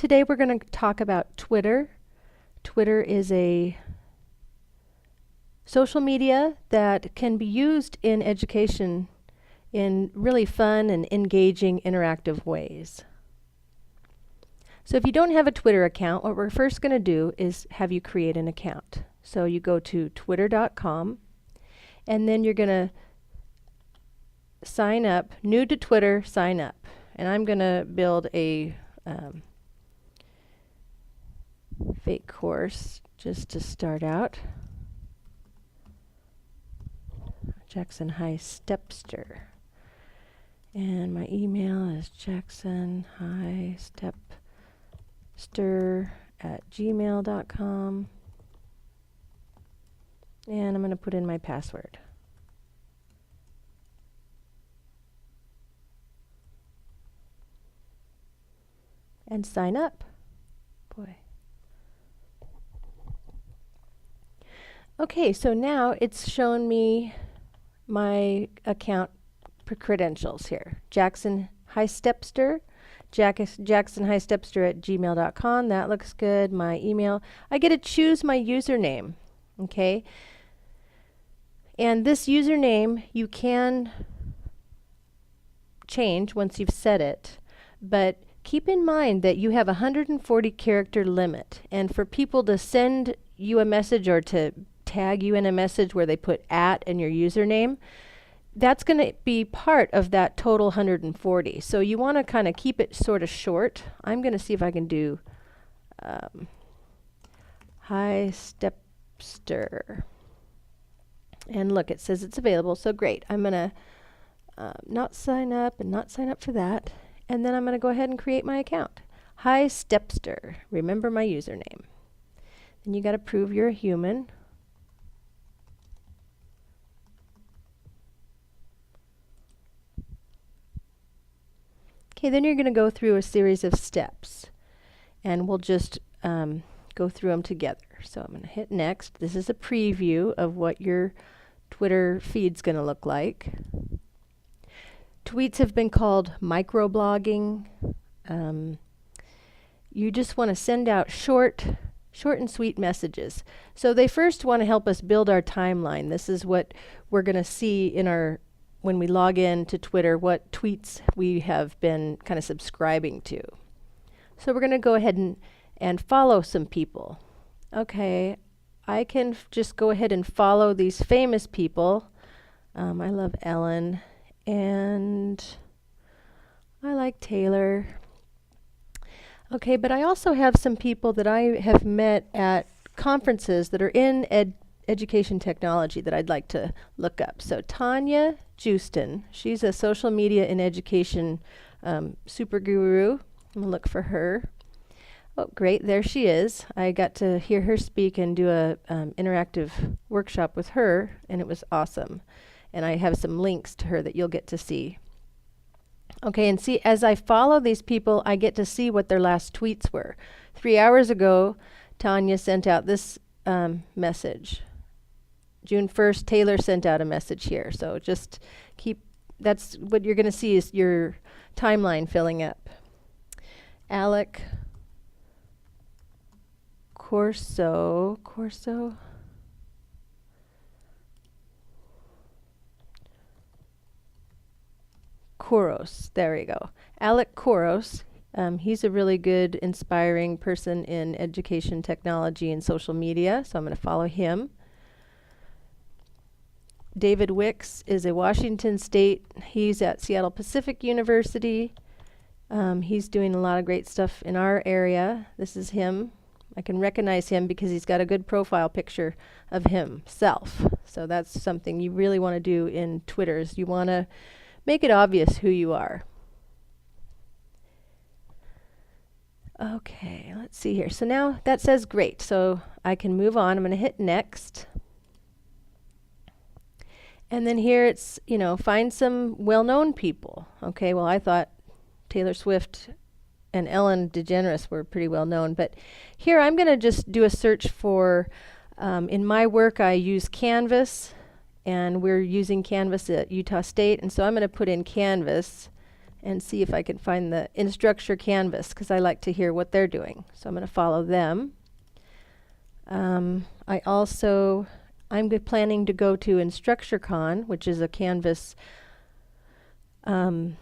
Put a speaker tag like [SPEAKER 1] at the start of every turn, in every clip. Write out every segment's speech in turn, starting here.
[SPEAKER 1] Today we're going to talk about Twitter. Twitter is a social media that can be used in education in really fun and engaging, interactive ways. So if you don't have a Twitter account, what we're first going to do is have you create an account. So you go to twitter.com and then you're going to sign up, new to Twitter, sign up. And I'm going to build a fake course just to start out. Jackson High Stepster. And my email is jacksonhighstepster@gmail.com. And I'm going to put in my password. And sign up. Boy. Okay, so now it's shown me my account credentials here. Jackson High Stepster, jacksonhighstepster@gmail.com. That looks good. My email. I get to choose my username. Okay. And this username you can change once you've set it, but keep in mind that you have a 140 character limit, and for people to send you a message or to tag you in a message where they put @ in your username, that's going to be part of that total 140. So you want to kind of keep it sort of short. I'm going to see if I can do High Stepster. And look, it says it's available, so great. I'm going to not sign up and not sign up for that. And then I'm going to go ahead and create my account. High Stepster. Remember my username. Then you got to prove you're a human. Okay, then you're going to go through a series of steps. And we'll just go through them together. So I'm going to hit next. This is a preview of what your Twitter feed's going to look like. Tweets have been called microblogging. You just want to send out short and sweet messages. So they first want to help us build our timeline. This is what we're going to see in our, when we log in to Twitter, what tweets we have been kind of subscribing to. So we're going to go ahead and follow some people. Okay, I can just go ahead and follow these famous people. I love Ellen. And I like Taylor. Okay, but I also have some people that I have met at conferences that are in education technology that I'd like to look up. So Tanya Justin, she's a social media and education super guru. I'm going to look for her. Oh, great, there she is. I got to hear her speak and do a interactive workshop with her, and it was awesome. And I have some links to her that you'll get to see. Okay, and see, as I follow these people, I get to see what their last tweets were. 3 hours ago, Tanya sent out this message. June 1st, Taylor sent out a message here. So just keep, that's what you're going to see is your timeline filling up. Alec Corso. Kouros, there you go. Alec Kouros, he's a really good, inspiring person in education technology and social media, so I'm going to follow him. David Wicks is a Washington State, he's at Seattle Pacific University. He's doing a lot of great stuff in our area. This is him. I can recognize him because he's got a good profile picture of himself. So that's something you really want to do in Twitter, is you want to make it obvious who you are. Okay, let's see here. So now that says great. So I can move on. I'm going to hit next. And then here it's, you know, find some well-known people. Okay, well, I thought Taylor Swift and Ellen DeGeneres were pretty well known. But here I'm going to just do a search for, in my work I use Canvas. And we're using Canvas at Utah State. And so I'm going to put in Canvas and see if I can find the Instructure Canvas, because I like to hear what they're doing. So I'm going to follow them. I'm planning to go to InstructureCon, which is a Canvas, kind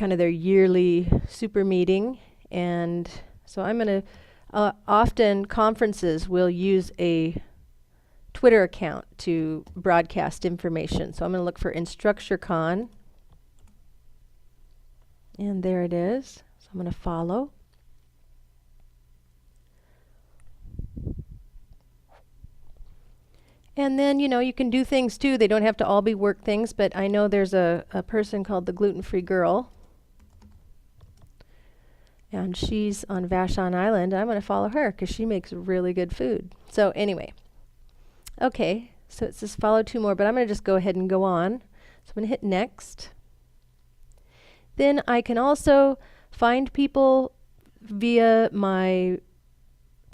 [SPEAKER 1] of their yearly super meeting. And so I'm going to, often conferences will use a Twitter account to broadcast information. So I'm going to look for InstructureCon. And there it is. So I'm going to follow. And then, you can do things too. They don't have to all be work things, but I know there's a person called the Gluten-Free Girl. And she's on Vashon Island. I'm going to follow her because she makes really good food. So anyway. Okay, so it says follow 2 more, but I'm going to just go ahead and go on. So I'm going to hit next. Then I can also find people via my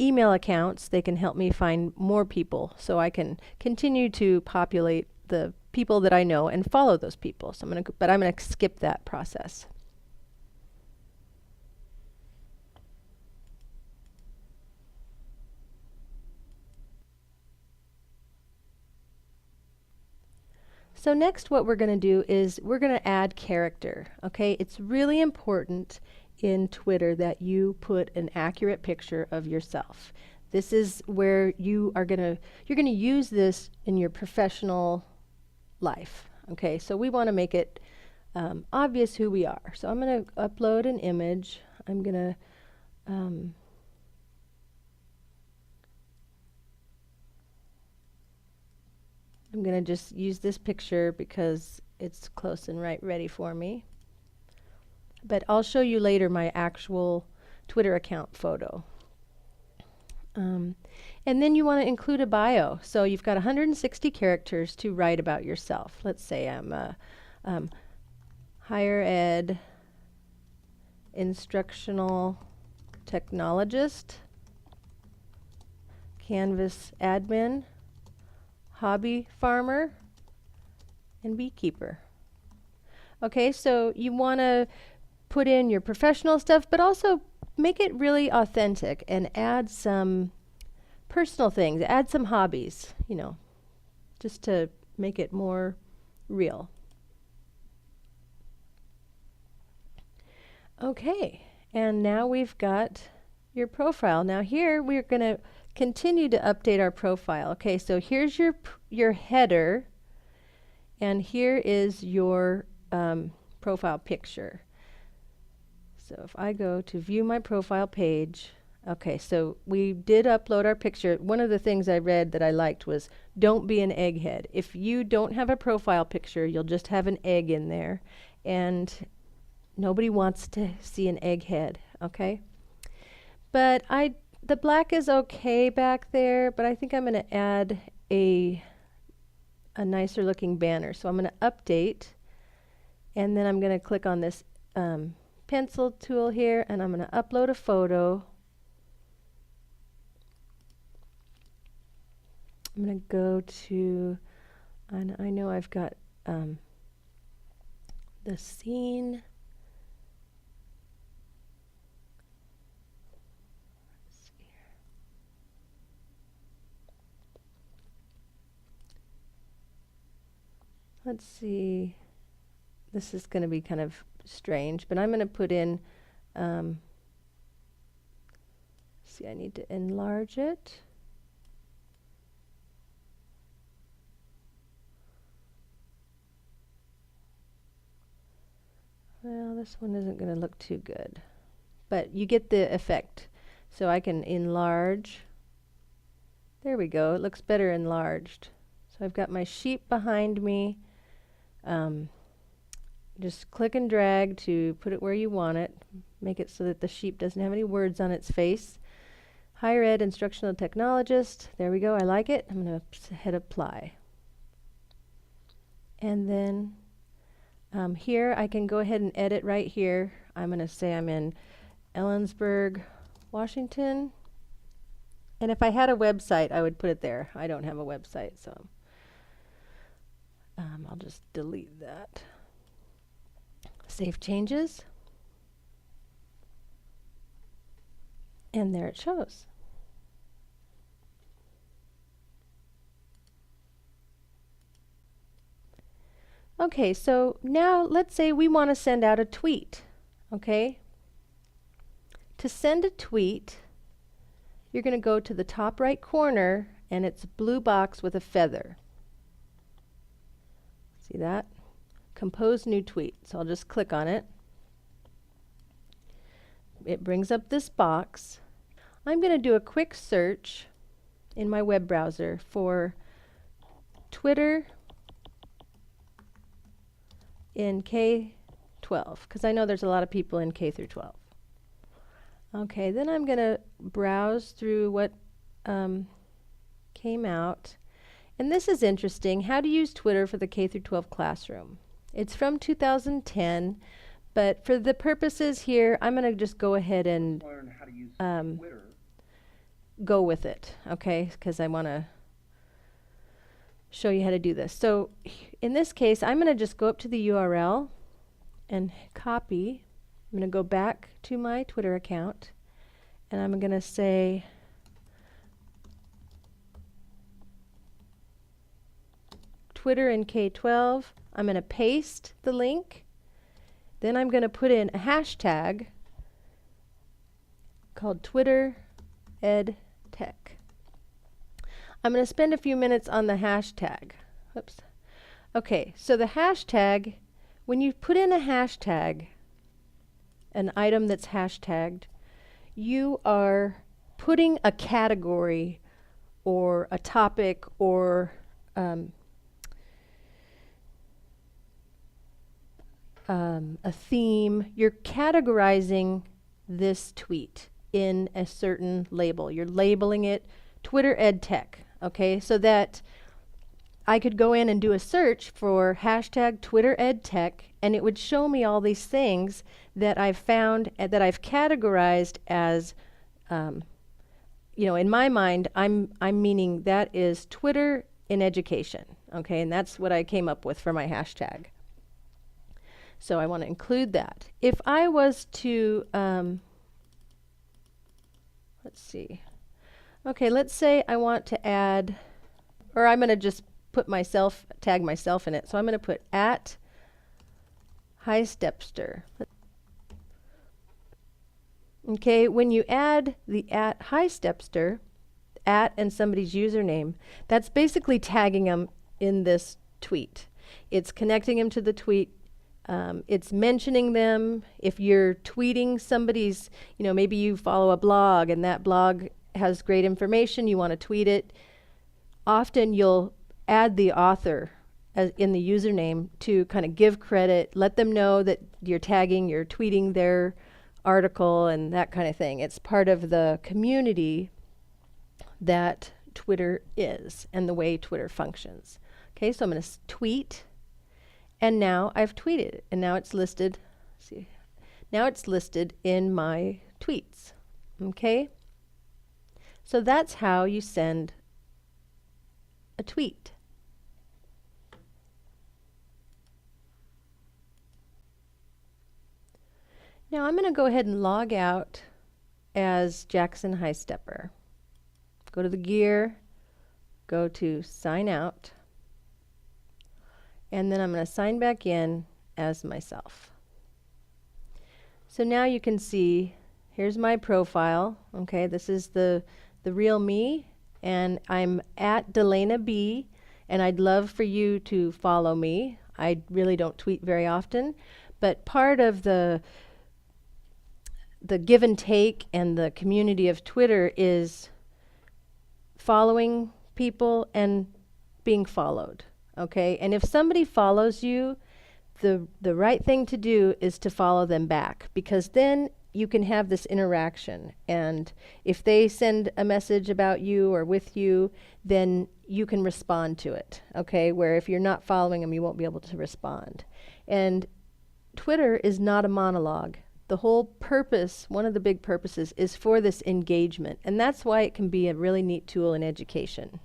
[SPEAKER 1] email accounts. They can help me find more people, so I can continue to populate the people that I know and follow those people. So I'm going to skip that process. So next what we're going to do is we're going to add character. Okay, it's really important in Twitter that you put an accurate picture of yourself. This is where you're going to use this in your professional life. Okay, so we want to make it obvious who we are. So I'm going to upload an image. I'm going to just use this picture because it's close and ready for me. But I'll show you later my actual Twitter account photo. And then you want to include a bio. So you've got 160 characters to write about yourself. Let's say I'm a higher ed instructional technologist, Canvas admin, hobby farmer, and beekeeper. Okay, so you want to put in your professional stuff, but also make it really authentic and add some personal things, add some hobbies, just to make it more real. Okay, and now we've got your profile. Now here we're going to continue to update our profile. Okay, so here's your header, and here is your profile picture. So if I go to view my profile page, okay, so we did upload our picture. One of the things I read that I liked was don't be an egghead. If you don't have a profile picture, you'll just have an egg in there, and nobody wants to see an egghead, okay? But the black is okay back there, but I think I'm going to add a nicer looking banner. So I'm going to update, and then I'm going to click on this pencil tool here, and I'm going to upload a photo. I'm going to go to, I know I've got the scene. Let's see, this is going to be kind of strange, but I'm going to put in, see, I need to enlarge it. Well, this one isn't going to look too good, but you get the effect. So I can enlarge. There we go, it looks better enlarged. So I've got my sheep behind me. Just click and drag to put it where you want it. Make it so that the sheep doesn't have any words on its face. Higher ed instructional technologist. There we go. I like it. I'm going to hit apply. And then here I can go ahead and edit right here. I'm going to say I'm in Ellensburg, Washington. And if I had a website, I would put it there. I don't have a website, so I'll just delete that. Save changes. And there it shows. Okay, so now let's say we want to send out a tweet, okay? To send a tweet, you're going to go to the top right corner, and it's a blue box with a feather. See that? Compose new tweet. So I'll just click on it. It brings up this box. I'm going to do a quick search in my web browser for Twitter in K-12, because I know there's a lot of people in K through 12. Okay, then I'm going to browse through what came out. And this is interesting, how to use Twitter for the K through 12 classroom. It's from 2010, but for the purposes here, I'm going to just go ahead and
[SPEAKER 2] learn how to use Twitter.
[SPEAKER 1] Go with it, okay, because I want to show you how to do this. So in this case, I'm going to just go up to the URL and copy. I'm going to go back to my Twitter account, and I'm going to say Twitter in K-12. I'm going to paste the link. Then I'm going to put in a hashtag called Twitter Ed Tech. I'm going to spend a few minutes on the hashtag. Oops. Okay, so the hashtag, when you put in a hashtag, an item that's hashtagged, you are putting a category or a topic or a theme. You're categorizing this tweet in a certain label. You're labeling it Twitter Ed Tech, okay? So that I could go in and do a search for hashtag Twitter Ed Tech, and it would show me all these things that I've found that I've categorized as, you know, in my mind, I'm meaning that is Twitter in education, okay? And that's what I came up with for my hashtag. So I want to include that. If I was to, let's see. Okay, let's say I want to add, or I'm going to just put myself, tag myself in it. So I'm going to put at HighStepster. Okay, when you add the at HighStepster, at and somebody's username, that's basically tagging them in this tweet. It's connecting them to the tweet. It's mentioning them. If you're tweeting somebody's, you know, maybe you follow a blog and that blog has great information, you want to tweet it, often you'll add the author as in the username to kind of give credit, let them know that you're tagging, you're tweeting their article and that kind of thing. It's part of the community that Twitter is and the way Twitter functions. Okay, so I'm going to tweet. And now I've tweeted, and now it's listed. See, now it's listed in my tweets. Okay, so that's how you send a tweet. Now I'm going to go ahead and log out as Jackson HighStepper. Go to the gear, go to sign out. And then I'm going to sign back in as myself. So now you can see, here's my profile. Okay, this is the real me, and I'm at Delana B, and I'd love for you to follow me. I really don't tweet very often, but part of the give and take and the community of Twitter is following people and being followed. Okay, and if somebody follows you, the right thing to do is to follow them back, because then you can have this interaction. And if they send a message about you or with you, then you can respond to it. Okay, where if you're not following them, you won't be able to respond. And Twitter is not a monologue. The whole purpose, one of the big purposes, is for this engagement, and that's why it can be a really neat tool in education.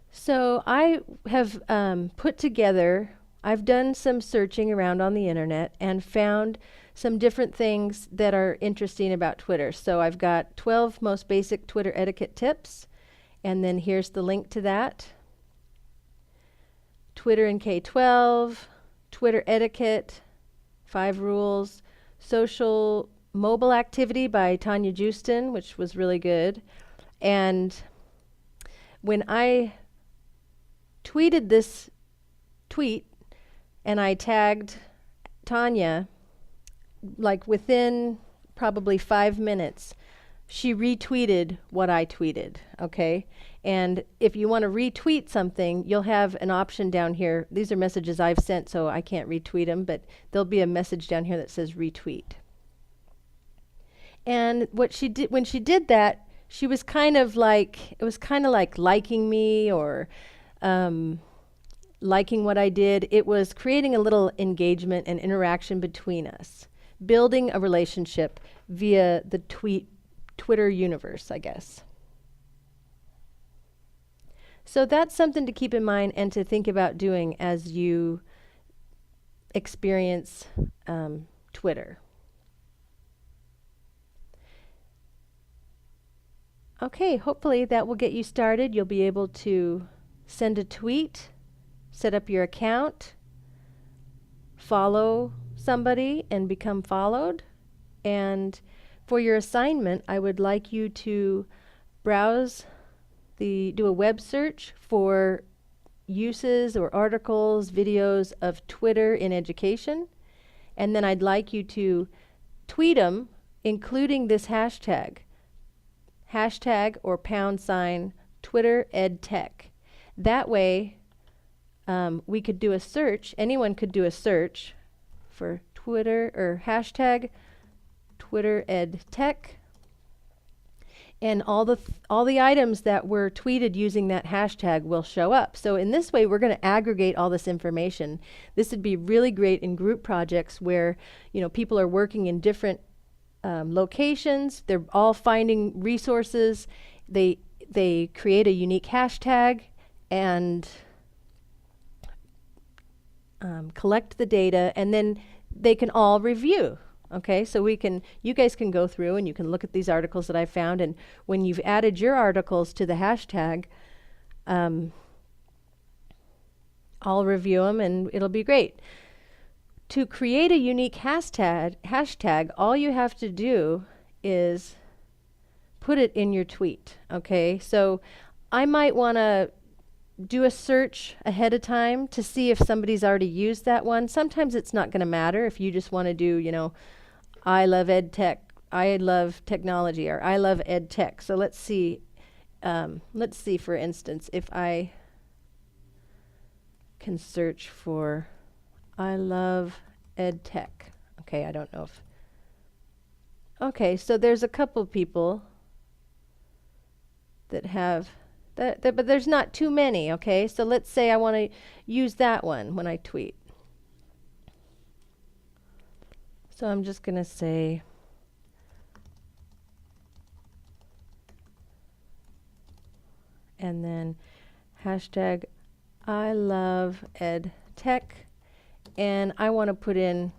[SPEAKER 1] So I have put together I've done some searching around on the internet and found some different things that are interesting about Twitter. So I've got 12 most basic Twitter etiquette tips, and then here's the link to that. Twitter in K-12, Twitter etiquette, 5 rules, social mobile activity by Tanya Justin, which was really good. And when I tweeted this tweet and I tagged Tanya, like within probably 5 minutes, she retweeted what I tweeted, okay? And if you want to retweet something, you'll have an option down here. These are messages I've sent, so I can't retweet them, but there'll be a message down here that says retweet. And what she did, when she did that, she was kind of like, it was kind of like liking me or liking what I did. It was creating a little engagement and interaction between us, building a relationship via the Twitter universe, I guess. So that's something to keep in mind and to think about doing as you experience Twitter. Okay, hopefully that will get you started. You'll be able to send a tweet, set up your account, follow somebody and become followed. And for your assignment, I would like you to do a web search for uses or articles, videos of Twitter in education. And then I'd like you to tweet them, including this hashtag or # Twitter EdTech. That way, we could do a search. Anyone could do a search for Twitter or hashtag Twitter EdTech, and all the items that were tweeted using that hashtag will show up. So in this way, we're going to aggregate all this information. This would be really great in group projects where people are working in different locations. They're all finding resources. They create a unique hashtag and collect the data, and then they can all review. Okay, so you guys can go through and you can look at these articles that I found, and when you've added your articles to the hashtag, I'll review them and it'll be great. To create a unique hashtag, all you have to do is put it in your tweet, okay? So I might want to do a search ahead of time to see if somebody's already used that one. Sometimes it's not going to matter if you just want to do, I love EdTech, I love technology, or I love EdTech. So let's see, for instance, if I can search for I love EdTech. Okay, I don't know if... Okay, so there's a couple people that have that, but there's not too many, okay? So let's say I want to use that one when I tweet. So I'm just going to say and then hashtag I love EdTech, and I want to put in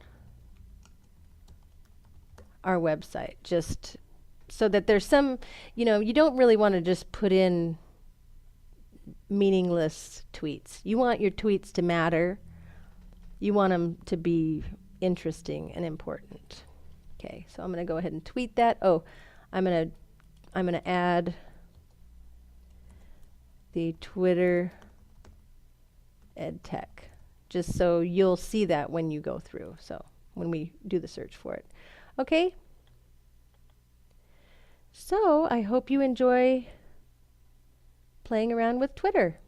[SPEAKER 1] our website just so that there's some, you don't really want to just put in meaningless tweets. You want your tweets to matter. You want them to be interesting and important. Okay, so I'm going to go ahead and tweet that. Oh, I'm going to add the Twitter EdTech, just so you'll see that when you go through, so when we do the search for it. Okay? So I hope you enjoy playing around with Twitter.